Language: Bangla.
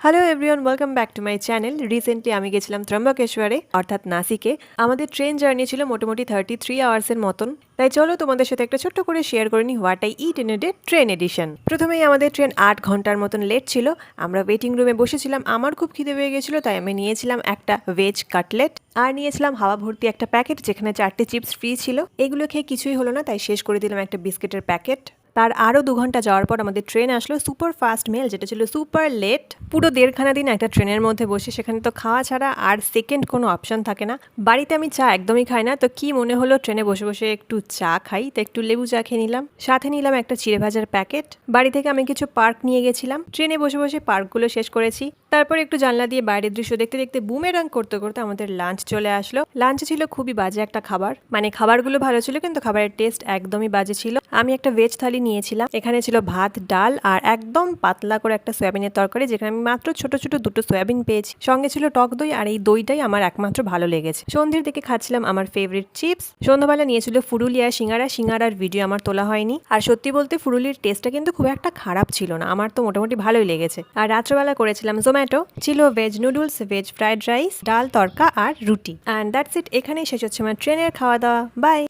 Hello everyone, welcome back to my channel. Recently আমি গেছিলাম ত্রম্বকেশ্বরে অর্থাৎ নাসিকে। আমাদের ট্রেন জার্নি ছিল মোটামুটি 33 আওয়ার্সের মতন। তাই চলো তোমাদের সাথে একটা ছোট্ট করে শেয়ার করে নি what I eat in a day train edition. প্রথমেই আমাদের ট্রেন 8 ঘন্টার মতন লেট ছিল। আমরা ওয়েটিং রুমে বসেছিলাম। আমার খুব খিদে পেয়ে গেছিলো, তাই আমি নিয়েছিলাম একটা ভেজ কাটলেট আর নিয়েছিলাম হাওয়া ভর্তি একটা প্যাকেট যেখানে 4টে চিপস ফ্রি ছিল। এগুলো খেয়ে কিছুই হলো না, তাই শেষ করে দিলাম একটা বিস্কিটের প্যাকেট। তার আরও 2 ঘন্টা যাওয়ার পর আমাদের ট্রেন আসলো সুপার ফাস্ট মেল, যেটা ছিল সুপার লেট। পুরো 1.5 দিন একটা ট্রেনের মধ্যে বসে, সেখানে তো খাওয়া ছাড়া আর সেকেন্ড কোনো অপশন থাকে না। বাড়িতে আমি চা একদমই খাই না, তো কি মনে হলো ট্রেনে বসে বসে একটু চা খাই, তো একটু লেবু চা খেয়ে নিলাম। সাথে নিলাম একটা চিড়ে ভাজার প্যাকেট। বাড়ি থেকে আমি কিছু পার্ক নিয়ে গেছিলাম। ট্রেনে বসে বসে পার্কগুলো শেষ করেছি। তারপর একটু জানলা দিয়ে বাইরের দৃশ্য দেখতে দেখতে বুমেরাং করতে করতে আমাদের লাঞ্চ চলে আসলো। লাঞ্চে ছিল খুবই বাজে একটা খাবার, মানে খাবারগুলো ভালো ছিল কিন্তু খাবারের টেস্ট একদমই বাজে ছিল। আমি একটা ভেজ থালি নিয়েছিলাম। এখানে ছিল ভাত, ডাল আর একদম পাতলা করে একটা সয়াবিনের তরকারি, যেখানে আমি মাত্র ছোট ছোট 2টো সয়াবিন পেয়েছি। সঙ্গে ছিল টক দই, আর এই দইটাই আমার একমাত্র ভালো লেগেছে। সন্ধ্যের দিকে খাচ্ছিলাম আমার ফেভারিট চিপস। সন্ধ্যাবেলা নিয়েছিল ফুরুলিয়া সিঙ্গারার ভিডিও আমার তোলা হয়নি। আর সত্যি বলতে ফুরুলির টেস্টটা কিন্তু খুব একটা খারাপ ছিল না, আমার তো মোটামুটি ভালোই লেগেছে। আর রাত্রেবেলা করেছিলাম জোম্যাটো, ছিল veg noodles, veg fried rice, ডাল তড়কা আর রুটি। And that's it. এখানেই শেষ হচ্ছে আমার ট্রেনের খাওয়া দাওয়া। বাই।